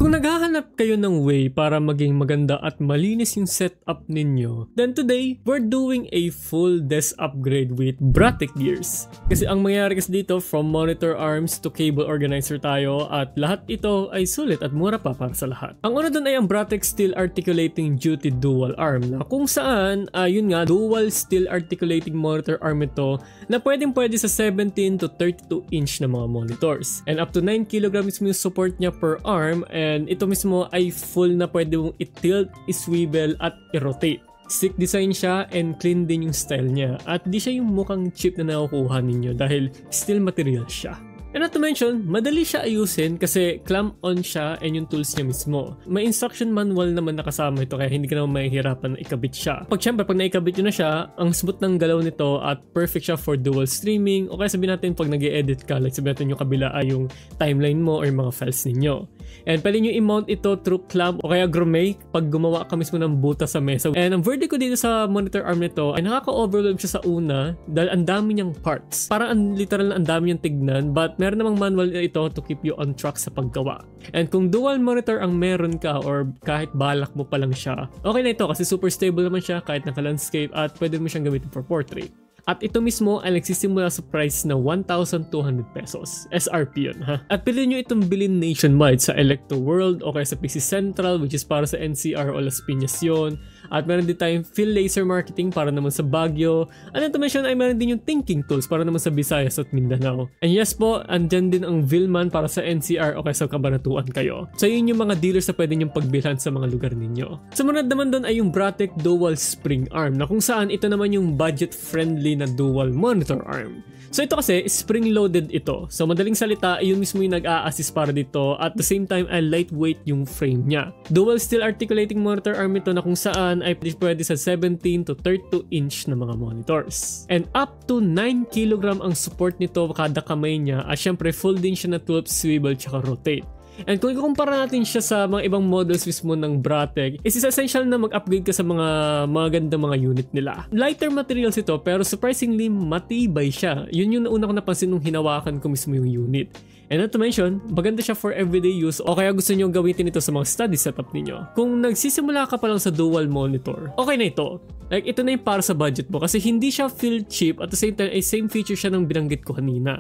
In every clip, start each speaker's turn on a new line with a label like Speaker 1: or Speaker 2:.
Speaker 1: Kung naghahanap kayo ng way para maging maganda at malinis yung setup ninyo, then today, we're doing a full desk upgrade with Bratek gears. Kasi ang mangyayari kasi dito, from monitor arms to cable organizer tayo at lahat ito ay sulit at mura pa para sa lahat. Ang una dun ay ang Bratek Steel Articulating Duty Dual Arm na kung saan, yun nga, dual steel articulating monitor arm ito na pwede sa 17 to 32 inch na mga monitors. And up to 9 kilograms yung support niya per arm. And ito mismo ay full na pwede mong i-tilt, i-swivel at i-rotate. Sleek design siya and clean din yung style niya. At di siya yung mukhang cheap na nakukuha ninyo dahil steel material siya. And not to mention, madali siya ayusin kasi clamp-on siya and yung tools niya mismo. May instruction manual naman nakasama ito kaya hindi ka naman mahihirapan na ikabit siya. Pag naikabit nyo na siya, ang smooth ng galaw nito at perfect siya for dual streaming o kaya sabihin natin pag nag-e-edit ka, like sabihin natin yung kabila ay yung timeline mo or yung mga files ninyo. And pwede nyo i-mount ito through clamp o kaya grommet pag gumawa ka mismo ng butas sa mesa. And ang verdict ko dito sa monitor arm nito ay nakaka-overwhelm siya sa una dahil ang dami niyang parts. Parang literal na ang dami niyang tignan but meron namang manual ito to keep you on track sa paggawa. And kung dual monitor ang meron ka or kahit balak mo pa lang siya, okay na ito kasi super stable naman siya kahit naka-landscape at pwede mo siyang gamitin for portrait. At ito mismo ay nagsisimula sa price na 1,200 pesos. SRP yun, ha? At pili nyo itong bilhin nationwide sa Electro World o kaya sa PC Central, which is para sa NCR o Las Piñas yun. At meron din tayong Phil Laser Marketing para naman sa Baguio. And not to mention ay meron din yung Thinking Tools para naman sa Visayas at Mindanao. And yes po, andyan din ang Vilman para sa NCR o kaya sa Cabanatuan kayo. So yun yung mga dealers na pwede nyong pagbilhan sa mga lugar ninyo. Sumunod naman doon ay yung Bratek Dual Spring Arm na kung saan ito naman yung budget-friendly na dual monitor arm. So ito kasi spring-loaded ito. So madaling salita, yun mismo yung nag-a-assist para dito at the same time ay lightweight yung frame niya. Dual steel articulating monitor arm ito na kung saan ay pwede sa 17 to 32 inch na mga monitors. And up to 9 kg ang support nito kada kamay niya at syempre full din siya na 12 swivel tsaka rotate. And kung ikukumpara natin siya sa mga ibang models mismo ng Bratek, is essential na mag-upgrade ka sa mga magandang mga unit nila. Lighter materials ito pero surprisingly matibay siya. Yun yung nauna ko napansin nung hinawakan ko mismo yung unit. And not to mention, maganda siya for everyday use o kaya gusto nyo gamitin ito sa mga study setup ninyo. Kung nagsisimula ka pa lang sa dual monitor, okay na ito. Like ito na yung para sa budget mo kasi hindi siya feel cheap at the same time ay same feature siya ng binanggit ko kanina.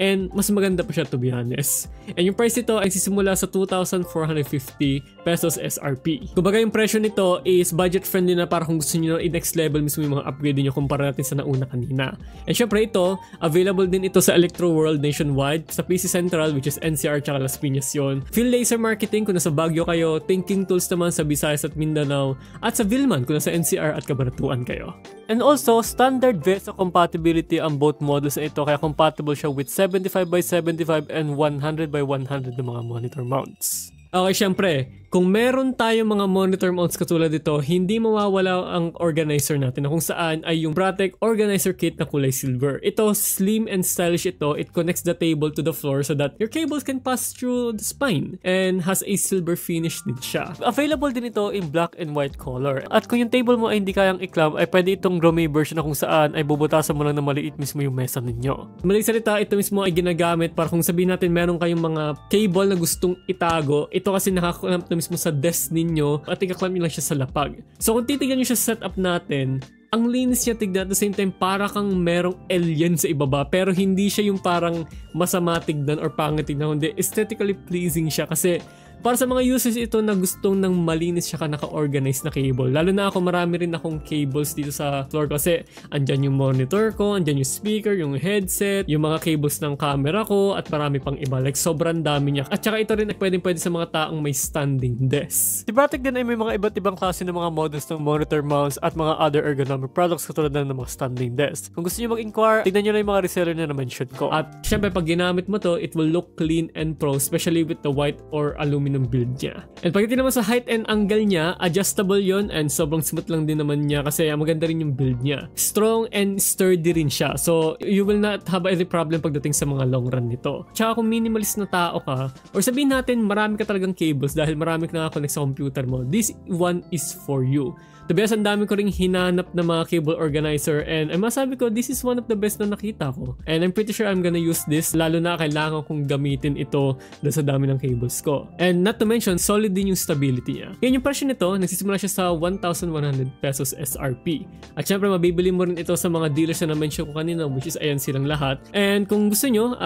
Speaker 1: And mas maganda pa siya to be honest. And yung price nito ay sisimula sa 2,450 pesos SRP. Kumbaga yung presyo nito is budget friendly na para kung gusto niyo i-next level mismo yung mga upgrade niyo kumpara natin sa nauna kanina. And syempre ito, available din ito sa Electro World nationwide, sa PC Central which is NCR tsaka Las Piñas yun. Phil Laser Marketing kung nasa Baguio kayo, Thinking Tools naman sa Visayas at Mindanao, at sa Vilman kung nasa NCR at Cabanatuan kayo. And also, standard VESA compatibility ang both models na ito kaya compatible siya with 75x75 and 100x100 na mga monitor mounts. Okay, syempre, kung meron tayong mga monitor mounts katulad dito, hindi mawawala ang organizer natin na kung saan ay yung Bratek organizer kit na kulay silver. Ito, slim and stylish ito. It connects the table to the floor so that your cables can pass through the spine and has a silver finish din siya. Available din ito in black and white color. At kung yung table mo ay hindi kayang i-clamp, ay pwede itong grommet version na kung saan ay bubutasan mo lang na maliit mismo yung mesa ninyo. Maling salita, ito mismo ay ginagamit para kung sabihin natin meron kayong mga cable na gustong itago. Ito kasi nakaklamp na mismo sa desk ninyo at ikaklamp nyo lang siya sa lapag. So kung titignan nyo siya sa setup natin, ang linis niya tignan at the same time para kang merong alien sa ibaba pero hindi siya yung parang masama tignan or pangit tignan, kundi aesthetically pleasing siya kasi para sa mga users ito na gustong ng malinis siya ka naka-organize na cable. Lalo na ako, marami rin akong cables dito sa floor kasi andyan yung monitor ko, andyan yung speaker, yung headset, yung mga cables ng camera ko at marami pang iba. Like sobrang dami niya. At saka ito rin ay pwede sa mga taong may standing desk. Si Bratek din ay may mga iba't ibang klase ng mga models ng monitor mounts at mga other ergonomic products katulad ng mga standing desk. Kung gusto niyo mag-inquire, tignan niyo lang yung mga reseller na na-mention ko. At syempre pag ginamit mo to, it will look clean and pro, especially with the white or aluminum build niya. And pagdating naman sa height and angle niya, adjustable yon and sobrang smooth lang din naman niya kasi maganda rin yung build niya. Strong and sturdy rin siya. So, you will not have any problem pagdating sa mga long run nito. Tsaka kung minimalist na tao ka, or sabihin natin marami ka talagang cables dahil marami ka nakakonect sa computer mo, this one is for you. To be honest, ang dami ko ring hinanap na mga cable organizer and masabi ko, this is one of the best na nakita ko. And I'm pretty sure I'm gonna use this, lalo na kailangan kong gamitin ito dahil sa dami ng cables ko. And And not to mention, solid din yung stability niya. Yan yung presyo nito, nagsisimula siya sa 1,100 pesos SRP. At syempre, mabibili mo rin ito sa mga dealers na na-mention ko kanina, which is ayan silang lahat. And kung gusto nyo,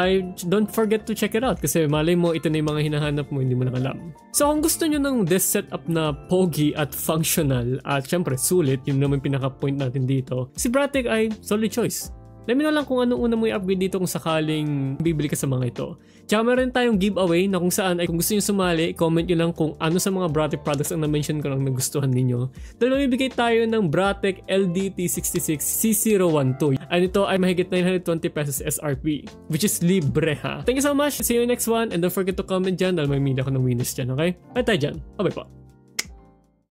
Speaker 1: don't forget to check it out kasi malay mo, ito na yung mga hinahanap mo, hindi mo nakalam. So kung gusto nyo ng this setup na pogi at functional at syempre sulit, yun naman pinaka-point natin dito, si Bratek ay solid choice. Let me know lang kung anong una mo i-upgrade dito kung sakaling bibili ka sa mga ito. Tsaka meron tayong giveaway na kung saan ay kung gusto nyo sumali, comment nyo lang kung ano sa mga Bratek products ang na-mention ko lang nagustuhan ninyo. Dahil mamibigay tayo ng Bratek LDT66 C012. And ito ay mahigit 920 pesos SRP, which is libre ha. Thank you so much. See you next one and don't forget to comment dyan dahil may media ko ng winners dyan, okay? Bye tayo dyan. Bye-bye po.